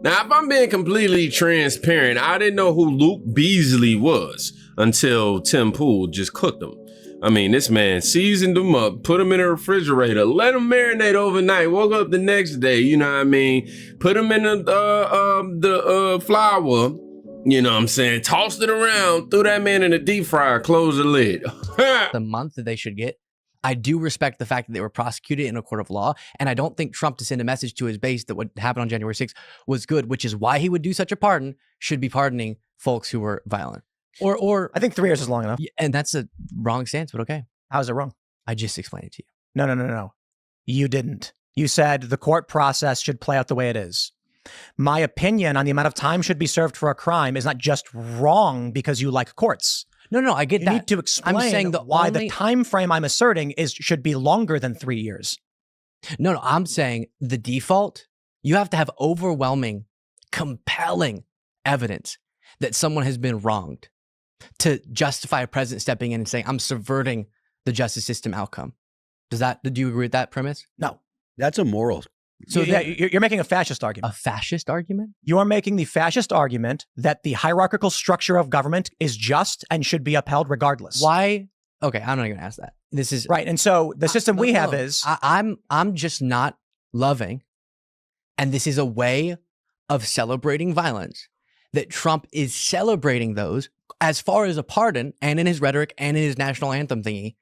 Now, if I'm being completely transparent, I didn't know who Luke Beasley was until Tim Pool just cooked him. I mean, this man seasoned them up, put them in a refrigerator, let them marinate overnight, woke up the next day, you know what I mean? Put them in the flour, you know what I'm saying? Tossed it around, threw that man in the deep fryer, closed the lid. The month that they should get. I do respect the fact that they were prosecuted in a court of law, and I don't think Trump, to send a message to his base that what happened on January 6th was good, which is why he would do such a pardon, should be pardoning folks who were violent. Or I think 3 years is long enough. And that's a wrong stance, but okay. How is it wrong? I just explained it to you. No. You didn't. You said the court process should play out the way it is. My opinion on the amount of time should be served for a crime is not just wrong because you like courts. No, I get that. You need to explain I'm saying why the time frame I'm asserting should be longer than 3 years. No, I'm saying the default, you have to have overwhelming, compelling evidence that someone has been wronged to justify a president stepping in and saying, I'm subverting the justice system outcome. Do you agree with that premise? No. That's immoral. So yeah, you're making a fascist argument. A fascist argument? You are making the fascist argument that the hierarchical structure of government is just and should be upheld regardless. Why? Okay, I'm not going to ask that. This is right. And so the system we have is I'm just not loving, and this is a way of celebrating violence, that Trump is celebrating those as far as a pardon, and in his rhetoric and in his national anthem thingy,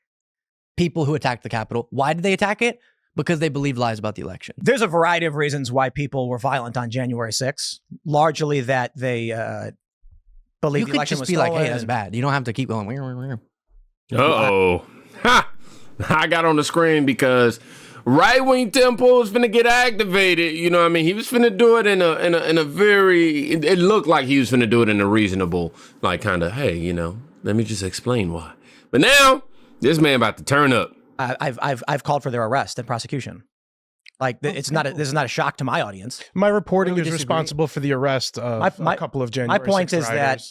people who attacked the Capitol. Why did they attack it? Because they believe lies about the election. There's a variety of reasons why people were violent on January 6th. Largely that they believe the election was stolen. You could just be like, hey, that's bad. You don't have to keep going. Uh-oh. Ha! I got on the screen because Rightwing Tempo is finna get activated. You know what I mean? He was finna do it in a very, it looked like he was finna do it in a reasonable, like kind of, hey, you know, let me just explain why. But now, this man about to turn up. I've called for their arrest and prosecution. Like this is not a shock to my audience. My reporting is responsible for the arrest of a couple of January 6th My point is that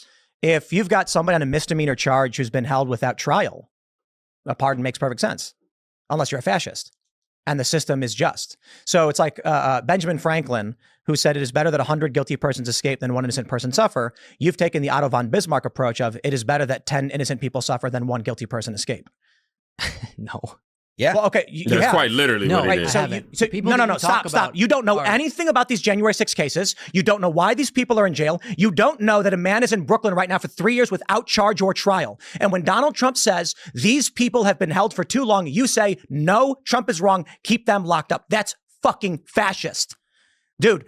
if you've got somebody on a misdemeanor charge who's been held without trial, a pardon makes perfect sense, unless you're a fascist and the system is just. So it's like Benjamin Franklin, who said it is better that 100 guilty persons escape than one innocent person suffer. You've taken the Otto von Bismarck approach of it is better that 10 innocent people suffer than one guilty person escape. No. Yeah. Well, okay. That's quite literally what it is. Stop. You don't know anything about these January 6 cases. You don't know why these people are in jail. You don't know that a man is in Brooklyn right now for 3 years without charge or trial. And when Donald Trump says these people have been held for too long, you say, no, Trump is wrong. Keep them locked up. That's fucking fascist. Dude,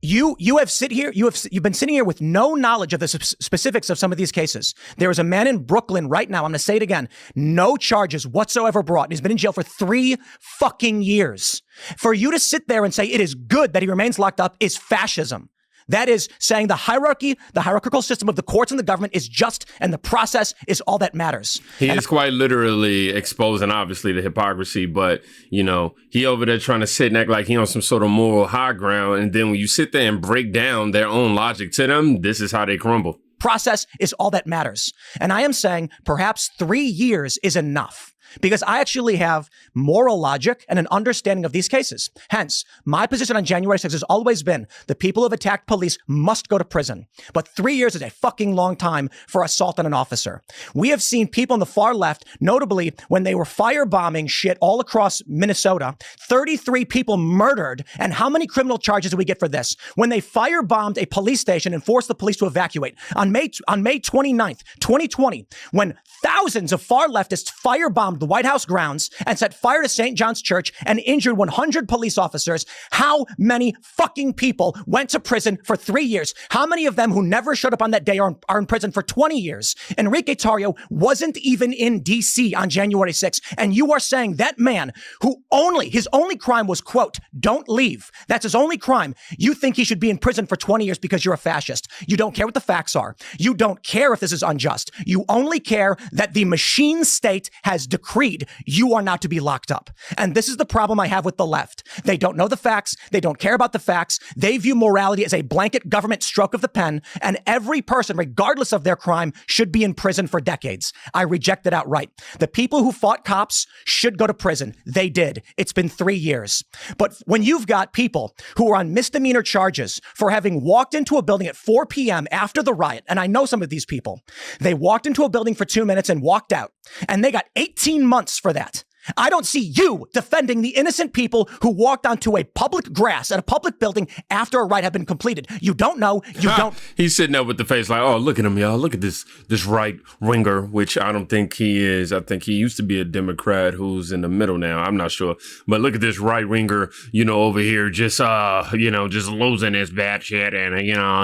you've been sitting here with no knowledge of the specifics of some of these cases. There is a man in Brooklyn right now. I'm going to say it again. No charges whatsoever brought. He's been in jail for 3 fucking years. For you to sit there and say it is good that he remains locked up is fascism. That is saying the hierarchical system of the courts and the government is just, and the process is all that matters. He is quite literally exposing, obviously, the hypocrisy, but, you know, he over there trying to sit and act like he on some sort of moral high ground, and then when you sit there and break down their own logic to them, this is how they crumble. Process is all that matters. And I am saying perhaps 3 years is enough. Because I actually have moral logic and an understanding of these cases. Hence, my position on January 6th has always been the people who have attacked police must go to prison. But 3 years is a fucking long time for assault on an officer. We have seen people on the far left, notably when they were firebombing shit all across Minnesota, 33 people murdered. And how many criminal charges do we get for this? When they firebombed a police station and forced the police to evacuate. On May 29th, 2020, when thousands of far leftists firebombed the White House grounds and set fire to St. John's Church and injured 100 police officers. How many fucking people went to prison for 3 years? How many of them who never showed up on that day are in prison for 20 years? Enrique Taro wasn't even in D.C. on January 6th. And you are saying that man who his only crime was, quote, don't leave. That's his only crime. You think he should be in prison for 20 years because you're a fascist. You don't care what the facts are. You don't care if this is unjust. You only care that the machine state has declared decreed you are not to be locked up. And this is the problem I have with the left. They don't know the facts. They don't care about the facts. They view morality as a blanket government stroke of the pen, and every person, regardless of their crime, should be in prison for decades. I reject it outright. The people who fought cops should go to prison. They did. It's been 3 years. But when you've got people who are on misdemeanor charges for having walked into a building at 4 p.m. after the riot, and I know some of these people, they walked into a building for 2 minutes and walked out, and they got 18 months for that. I don't see you defending the innocent people who walked onto a public grass at a public building after a riot had been completed. You don't know. You don't. He's sitting there with the face like, oh, look at him, y'all. Look at this right winger, which I don't think he is. I think he used to be a Democrat who's in the middle now. I'm not sure. But look at this right winger, over here just, just losing his bad shit. And,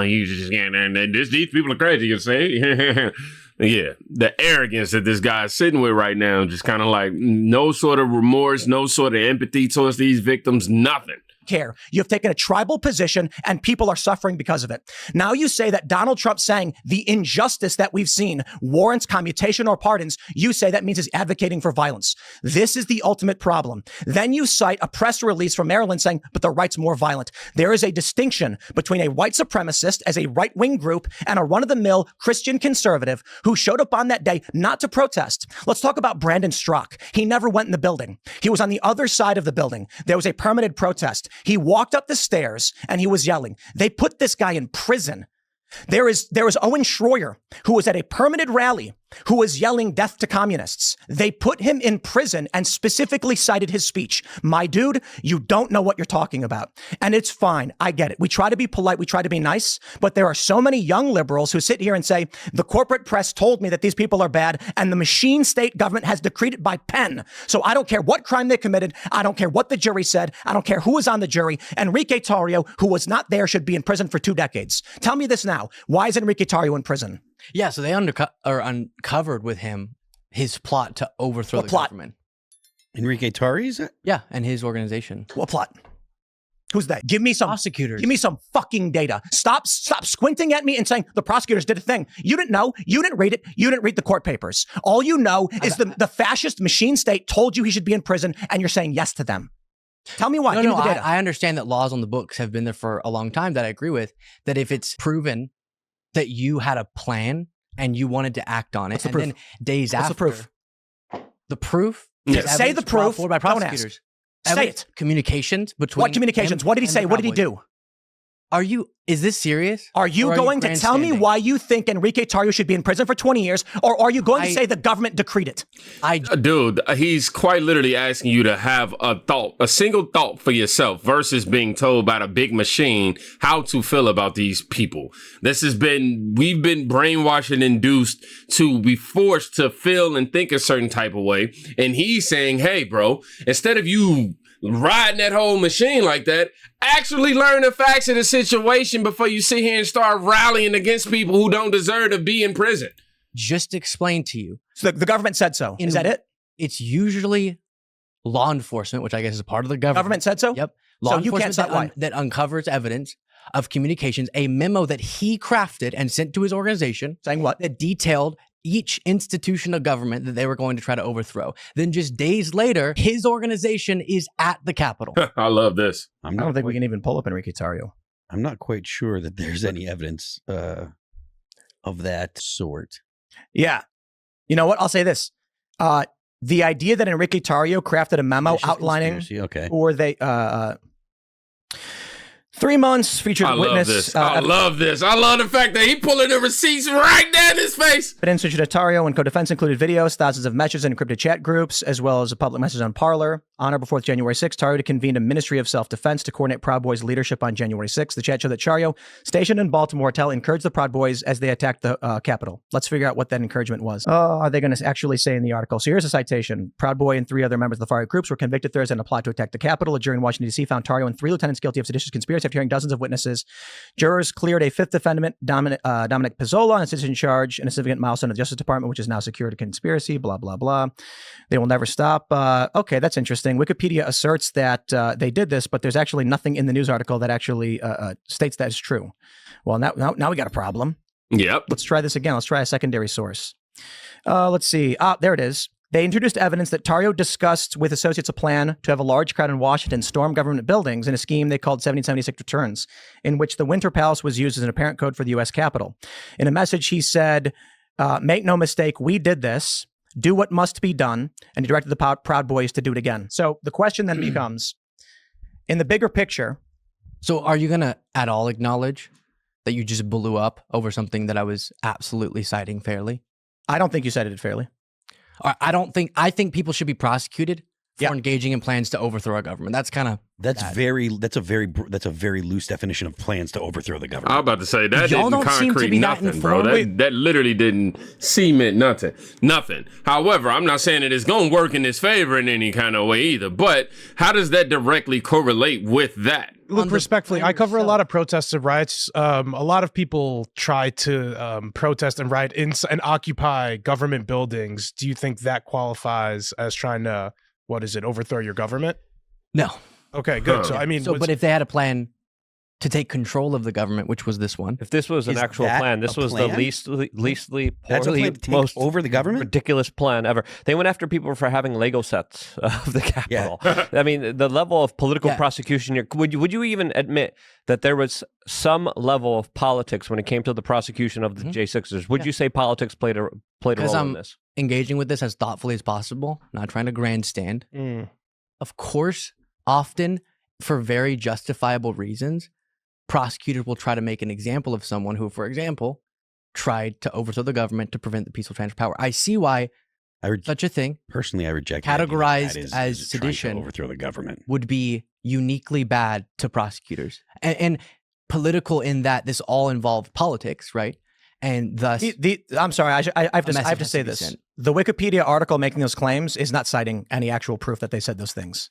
he's just getting, these people are crazy, you see? Yeah, the arrogance that this guy is sitting with right now, just kind of like no sort of remorse, no sort of empathy towards these victims, nothing. Care. You've taken a tribal position and people are suffering because of it. Now you say that Donald Trump saying the injustice that we've seen warrants commutation or pardons. You say that means he's advocating for violence. This is the ultimate problem. Then you cite a press release from Maryland saying, but the right's more violent. There is a distinction between a white supremacist as a right-wing group and a run-of-the-mill Christian conservative who showed up on that day not to protest. Let's talk about Brandon Strzok. He never went in the building. He was on the other side of the building. There was a permitted protest. He walked up the stairs and he was yelling. They put this guy in prison. There is Owen Schroyer, who was at a permitted rally, who was yelling death to communists. They put him in prison and specifically cited his speech. My dude, you don't know what you're talking about. And it's fine. I get it. We try to be polite. We try to be nice. But there are so many young liberals who sit here and say, the corporate press told me that these people are bad and the machine state government has decreed it by pen. So I don't care what crime they committed. I don't care what the jury said. I don't care who was on the jury. Enrique Taro, who was not there, should be in prison for 2 decades. Tell me this now. Why is Enrique Taro in prison? Yeah, so they uncovered with him his plot to overthrow the government. Enrique Taro, is it? Yeah, and his organization. What plot? Who's that? Give me some prosecutors. Give me some fucking data. Stop squinting at me and saying the prosecutors did a thing. You didn't know. You didn't read it. You didn't read the court papers. All you know is the fascist machine state told you he should be in prison, and you're saying yes to them. Tell me why. Give me the data. I understand that laws on the books have been there for a long time that I agree with, that if it's proven that you had a plan and you wanted to act on it, and then days after. What's the proof? Say the proof. By prosecutors. Don't ask. Say it. Communications between. What communications? What did he say? What did he do? Is this serious? Are you going to tell me why you think Enrique Taro should be in prison for 20 years? Or are you going to say the government decreed it? Dude, he's quite literally asking you to have a single thought for yourself versus being told by a big machine how to feel about these people. We've been brainwashed and induced to be forced to feel and think a certain type of way. And he's saying, hey, bro, instead of you riding that whole machine like that, actually learn the facts of the situation before you sit here and start rallying against people who don't deserve to be in prison. Just explain to you. So the government said so. Is that it? It's usually law enforcement, which I guess is a part of the government. Government said so? Yep. Law enforcement that uncovers evidence of communications, a memo that he crafted and sent to his organization. Saying what? That detailed each institution of government that they were going to try to overthrow. Then just days later, his organization is at the Capitol. I love this. I don't think we can even pull up Enrique Taro. I'm not quite sure that there's any evidence of that sort. Yeah. You know what? I'll say this. The idea that Enrique Taro crafted a memo outlining or they 3 months featured witness. I love this. I love the fact that he pulling the receipts right down his face. Evidence featured Taro and co-defense included videos, thousands of messages in encrypted chat groups, as well as a public message on Parler. On or before January 6th, Taro convened a Ministry of Self-Defense to coordinate Proud Boys leadership on January 6th. The chat showed that Taro, stationed in Baltimore, encouraged the Proud Boys as they attacked the Capitol. Let's figure out what that encouragement was. Oh, are they going to actually say in the article? So here's a citation. Proud Boy and 3 other members of the far-right groups were convicted Thursday in a plot to attack the Capitol. A jury in Washington, D.C. found Taro and 3 lieutenants guilty of seditious conspiracy after hearing dozens of witnesses. Jurors cleared a 5th defendant, Dominic Pizzola, on a citizen charge and a significant milestone of the Justice Department, which is now secured a conspiracy, blah, blah, blah. They will never stop. Okay, that's interesting. Wikipedia asserts that they did this, but there's actually nothing in the news article that actually states that is true. Well, now we got a problem. Yep. Let's try this again. Let's try a secondary source. Let's see. There it is. They introduced evidence that Taro discussed with associates a plan to have a large crowd in Washington storm government buildings in a scheme they called 1776 returns, in which the Winter Palace was used as an apparent code for the U.S. Capitol. In a message, he said, make no mistake, we did this, do what must be done, and he directed the Proud Boys to do it again. So the question then becomes, in the bigger picture... So are you going to at all acknowledge that you just blew up over something that I was absolutely citing fairly? I don't think you cited it fairly. I think people should be prosecuted for engaging in plans to overthrow a government. That's kind of that's a very loose definition of plans to overthrow the government. I was about to say that didn't concrete nothing, bro. That literally didn't cement nothing. However, I'm not saying that it's gonna work in his favor in any kind of way either. But how does that directly correlate with that? Look, respectfully, I cover a lot of protests and riots. A lot of people try to protest and riot and occupy government buildings. Do you think that qualifies as trying to, overthrow your government? No. Okay, good. So, I mean... but if they had a plan to take control of the government, which was this one. If this was an actual plan, this was the leastly poorly, most over the government? Ridiculous plan ever. They went after people for having Lego sets of the Capitol. Yeah. I mean, the level of political prosecution here, would you even admit that there was some level of politics when it came to the prosecution of the J6ers? Would you say politics played a role in this? Engaging with this as thoughtfully as possible, not trying to grandstand. Of course, often for very justifiable reasons, prosecutors will try to make an example of someone who, for example, tried to overthrow the government to prevent the peaceful transfer of power. I see why such a thing, personally, I reject categorized as sedition, to overthrow the government, would be uniquely bad to prosecutors and political in that this all involved politics, right? And thus, I'm sorry, I have to say this. Sent. The Wikipedia article making those claims is not citing any actual proof that they said those things.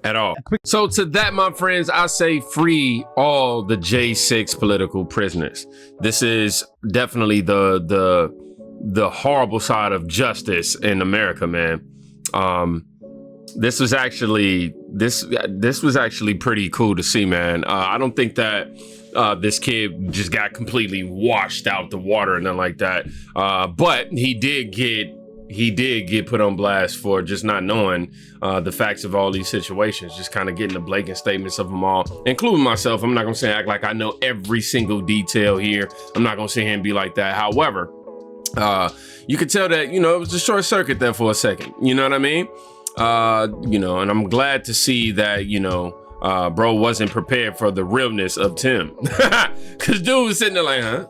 At all. So to that, my friends, I say free all the J6 political prisoners. This is definitely the horrible side of justice in America, man. This was actually pretty cool to see, man. I don't think that this kid just got completely washed out the water and nothing like that. But he did get put on blast for just not knowing the facts of all these situations, just kind of getting the blatant statements of them all, including myself. I'm not going to act like I know every single detail here. I'm not going to sit here and be like that. However, you could tell that, it was a short circuit there for a second. You know what I mean? And I'm glad to see that, bro wasn't prepared for the realness of Tim. Because dude was sitting there like,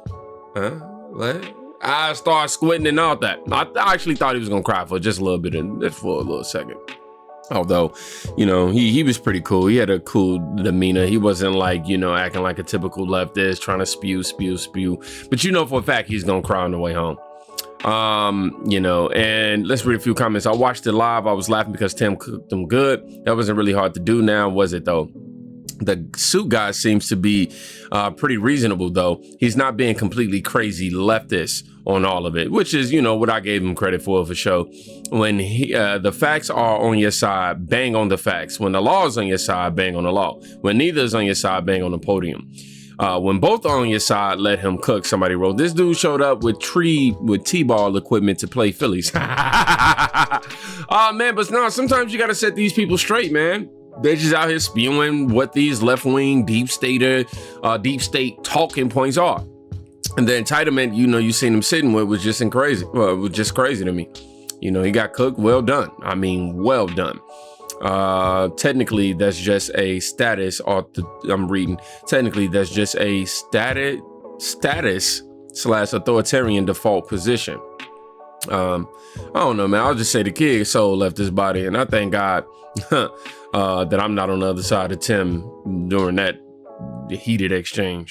what? I started squinting and all that. I actually thought he was gonna cry for just a little bit, just for a little second. Although, he was pretty cool. He had a cool demeanor. He wasn't like, acting like a typical leftist, trying to spew. But for a fact he's gonna cry on the way home. And let's read a few comments. I watched it live. I was laughing because Tim cooked them good. That wasn't really hard to do now, was it though? The suit guy seems to be pretty reasonable, though. He's not being completely crazy leftist on all of it, which is, what I gave him credit for sure. When the facts are on your side, bang on the facts. When the law is on your side, bang on the law. When neither is on your side, bang on the podium. When both are on your side, let him cook. Somebody wrote, this dude showed up with T-ball equipment to play Phillies. Oh, man, but no, sometimes you got to set these people straight, man. They're just out here spewing what these left-wing deep state talking points are. And the entitlement, you seen him sitting with was just crazy. Well, it was just crazy to me. He got cooked. Well done. I mean, well done. Technically, that's just a status. I'm reading. Technically, that's just a status/authoritarian default position. I don't know, man. I'll just say the kid soul left his body, and I thank God that I'm not on the other side of Tim during that heated exchange.